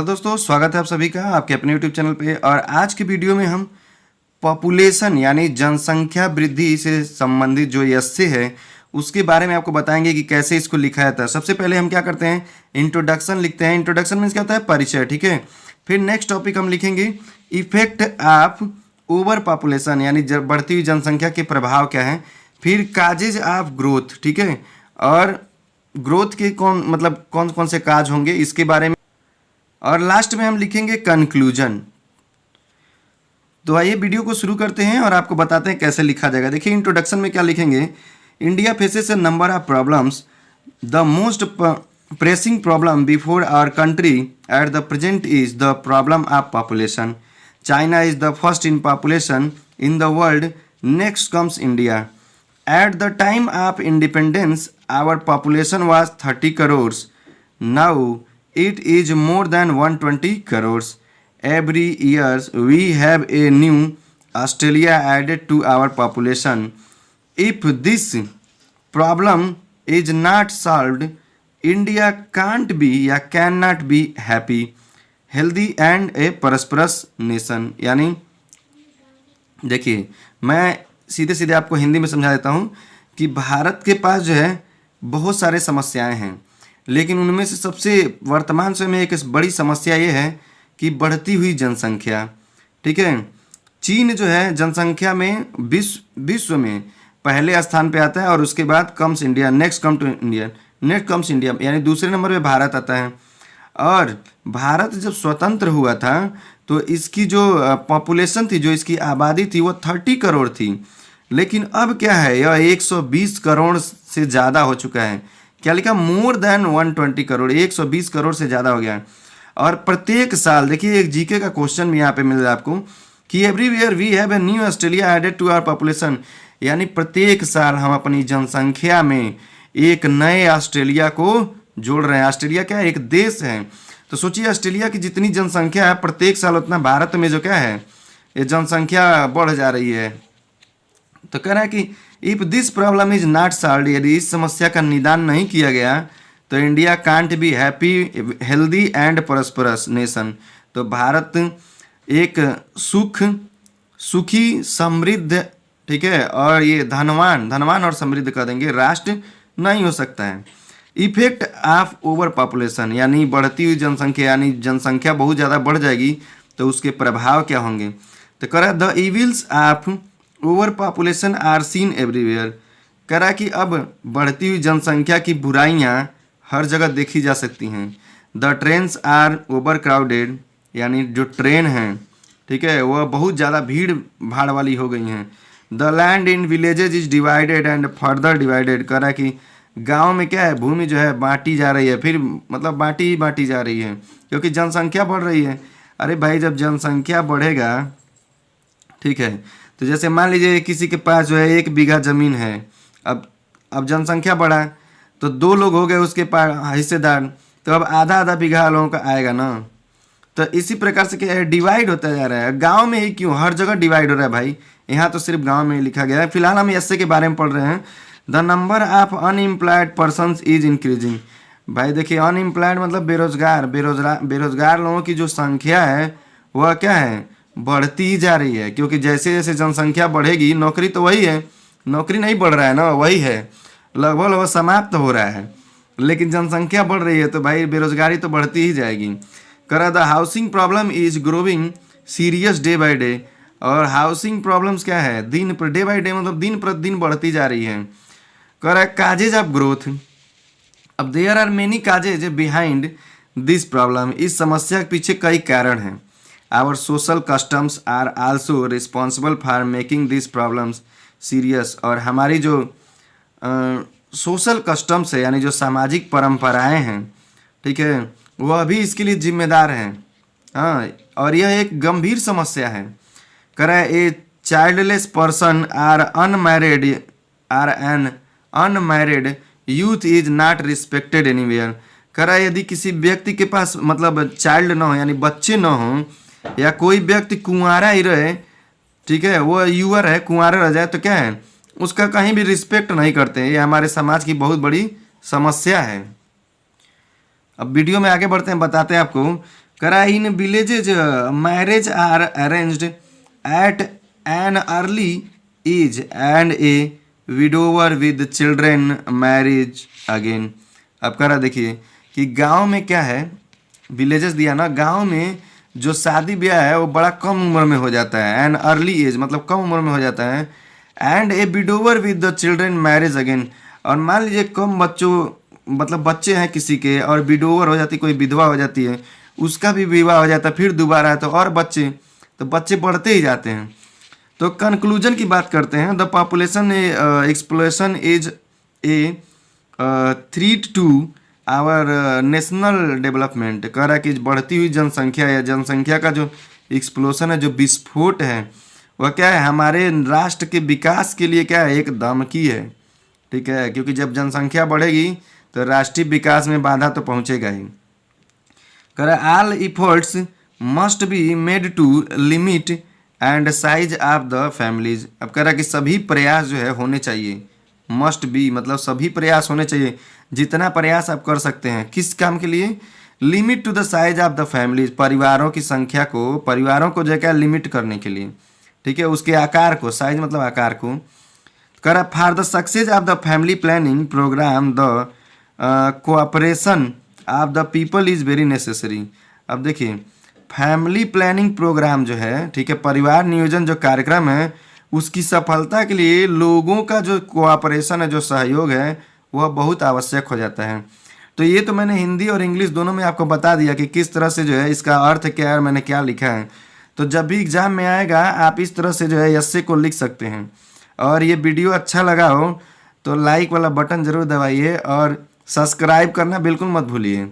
Hello दोस्तों, स्वागत है आप सभी का आपके अपने यूट्यूब चैनल पे। और आज की वीडियो में हम पॉपुलेशन यानी जनसंख्या वृद्धि से संबंधित जो एस्से है उसके बारे में आपको बताएंगे कि कैसे इसको लिखा जाता है। सबसे पहले हम क्या करते हैं, इंट्रोडक्शन लिखते हैं। इंट्रोडक्शन मीन्स क्या होता है, परिचय, ठीक है। फिर नेक्स्ट टॉपिक हम लिखेंगे इफेक्ट ऑफ ओवर पॉपुलेशन यानी बढ़ती हुई जनसंख्या के प्रभाव क्या है। फिर काजेज ऑफ ग्रोथ, ठीक है, और ग्रोथ के कौन कौन से काज होंगे इसके बारे में। और लास्ट में हम लिखेंगे कंक्लूजन। तो आइए वीडियो को शुरू करते हैं और आपको बताते हैं कैसे लिखा जाएगा। देखिए इंट्रोडक्शन में क्या लिखेंगे, India faces a number of problems, the most pressing problem before our country at the present is the problem of population. China is the first in population in the world, next comes India. At the time of independence our population was 30 crores. Now it is more than 120 crores. Every year we have a new Australia added to our population. If this problem is not solved, India can't be या cannot be happy, healthy and a prosperous nation. यानी देखिए मैं सीधे सीधे आपको हिंदी में समझा देता हूँ कि भारत के पास जो है बहुत सारे समस्याएं हैं, लेकिन उनमें से सबसे वर्तमान समय में एक बड़ी समस्या ये है कि बढ़ती हुई जनसंख्या, ठीक है। चीन जो है जनसंख्या में विश्व में पहले स्थान पे आता है और उसके बाद comes India, next comes India यानी दूसरे नंबर पे भारत आता है। और भारत जब स्वतंत्र हुआ था तो इसकी जो पॉपुलेशन थी, जो इसकी आबादी थी वो 30 करोड़ थी, लेकिन अब क्या है, यह 120 करोड़ से ज़्यादा हो चुका है। क्या लिखा, मोर देन 120 करोड़, 120 करोड़ से ज़्यादा हो गया है। और प्रत्येक साल देखिए एक जीके का क्वेश्चन भी यहाँ पे मिल रहा है आपको कि everywhere we have a new Australia added to our population, यानी प्रत्येक साल हम अपनी जनसंख्या में एक नए ऑस्ट्रेलिया को जोड़ रहे हैं। ऑस्ट्रेलिया क्या है, एक देश है। तो सोचिए ऑस्ट्रेलिया की जितनी जनसंख्या है प्रत्येक साल उतना भारत में जो क्या है ये जनसंख्या बढ़ जा रही है। तो कह रहा है कि if this problem is not solved, यदि इस समस्या का निदान नहीं किया गया तो India can't be happy, healthy and prosperous nation. तो भारत एक सुखी समृद्ध, ठीक है, और ये धनवान और समृद्ध कर देंगे राष्ट्र नहीं हो सकता है। इफेक्ट ऑफ ओवर पॉपुलेशन यानी बढ़ती हुई जनसंख्या, यानी जनसंख्या बहुत ज़्यादा बढ़ जाएगी तो उसके प्रभाव क्या होंगे। तो कह रहा है the evils of over population are seen everywhere. कह रहा है कि अब बढ़ती हुई जनसंख्या की बुराइयां हर जगह देखी जा सकती हैं। The trains are over crowded, यानी जो ट्रेन हैं, ठीक है, वह बहुत ज़्यादा भीड़ भाड़ वाली हो गई हैं। The land in villages is divided and further divided. कह रहा है कि गाँव में क्या है, भूमि जो है बांटी जा रही है, फिर मतलब बांटी जा रही है क्योंकि जनसंख्या बढ़ रही है। अरे भाई जब जनसंख्या बढ़ेगा, ठीक है, तो जैसे मान लीजिए किसी के पास जो है 1 बीघा ज़मीन है, अब जनसंख्या बढ़ा तो 2 लोग हो गए उसके पास हिस्सेदार, तो अब आधा बीघा लोगों का आएगा ना। तो इसी प्रकार से क्या है, डिवाइड होता जा रहा है। गांव में ही क्यों, हर जगह डिवाइड हो रहा है भाई, यहाँ तो सिर्फ गांव में ही लिखा गया है। फिलहाल हम एस्से के बारे में पढ़ रहे हैं। The number of unemployed persons is increasing. भाई देखिए अनएम्प्लॉयड मतलब बेरोजगार लोगों की जो संख्या है वह क्या है, बढ़ती ही जा रही है। क्योंकि जैसे जैसे जनसंख्या बढ़ेगी, नौकरी तो वही है, नौकरी नहीं बढ़ रहा है ना, वही है, लगभग समाप्त हो रहा है, लेकिन जनसंख्या बढ़ रही है तो भाई बेरोजगारी तो बढ़ती ही जाएगी। करा the housing problem is growing serious day by day. और हाउसिंग प्रॉब्लम्स क्या है, दिन पर डे बाय डे मतलब दिन प्रतिदिन बढ़ती जा रही है। करा काजेज ऑफ ग्रोथ। अब there are many causes behind this problem. इस समस्या के पीछे कई कारण हैं। Our social customs are also responsible for making these problems serious। और हमारी जो सोशल कस्टम्स है यानी जो सामाजिक परंपराएं हैं, ठीक है, वह भी इसके लिए जिम्मेदार हैं। हाँ, और यह एक गंभीर समस्या है। कह a childless person or an unmarried youth is not respected anywhere. कह यदि किसी व्यक्ति के पास मतलब चाइल्ड ना हो यानी बच्चे ना हो, या कोई व्यक्ति कुंवारा ही रहे, ठीक है, वो यूअर है, कुंवारा रह जाए तो क्या है, उसका कहीं भी रिस्पेक्ट नहीं करते हैं। ये हमारे समाज की बहुत बड़ी समस्या है। अब वीडियो में आगे बढ़ते हैं, बताते हैं आपको करा in villages marriage are arranged at an early age and a widower with children marriage again. अब करा देखिए कि गांव में क्या है, विलेजेस दिया ना, गांव में जो शादी ब्याह है वो बड़ा कम उम्र में हो जाता है, एन अर्ली एज मतलब कम उम्र में हो जाता है, and a widower with the children marriage again. और मान लीजिए कम बच्चों मतलब बच्चे हैं किसी के और विडोवर हो जाती, कोई विधवा हो जाती है, उसका भी विवाह हो जाता है, फिर दोबारा है तो और बच्चे, तो बच्चे बढ़ते ही जाते हैं। तो कंक्लूजन की बात करते हैं, the population exploration is a threat to our national development. कह रहा है कि बढ़ती हुई जनसंख्या या जनसंख्या का जो एक्सप्लोशन है, जो विस्फोट है, वह क्या है, हमारे राष्ट्र के विकास के लिए क्या है, एक धमकी है। ठीक है, क्योंकि जब जनसंख्या बढ़ेगी तो राष्ट्रीय विकास में बाधा तो पहुंचेगा ही। कह रहा है all efforts must be made to limit and size of the families. अब कह रहा है कि सभी प्रयास जो है होने चाहिए, मस्ट बी मतलब सभी प्रयास होने चाहिए, जितना प्रयास आप कर सकते हैं, किस काम के लिए, limit to the size of the families, परिवारों की संख्या को, परिवारों को जो क्या लिमिट करने के लिए। ठीक है, उसके आकार को, साइज मतलब आकार को। करा for the success of the family planning programme the cooperation of the people is very necessary. अब देखिए फैमिली प्लानिंग प्रोग्राम जो है, ठीक है, परिवार नियोजन जो कार्यक्रम है, उसकी सफलता के लिए लोगों का जो कोऑपरेशन है, जो सहयोग है, वह बहुत आवश्यक हो जाता है। तो ये तो मैंने हिंदी और इंग्लिश दोनों में आपको बता दिया कि किस तरह से जो है इसका अर्थ क्या है, मैंने क्या लिखा है। तो जब भी एग्जाम में आएगा आप इस तरह से जो है एस्से को लिख सकते हैं। और ये वीडियो अच्छा लगा हो तो लाइक वाला बटन ज़रूर दबाइए और सब्सक्राइब करना बिल्कुल मत भूलिए।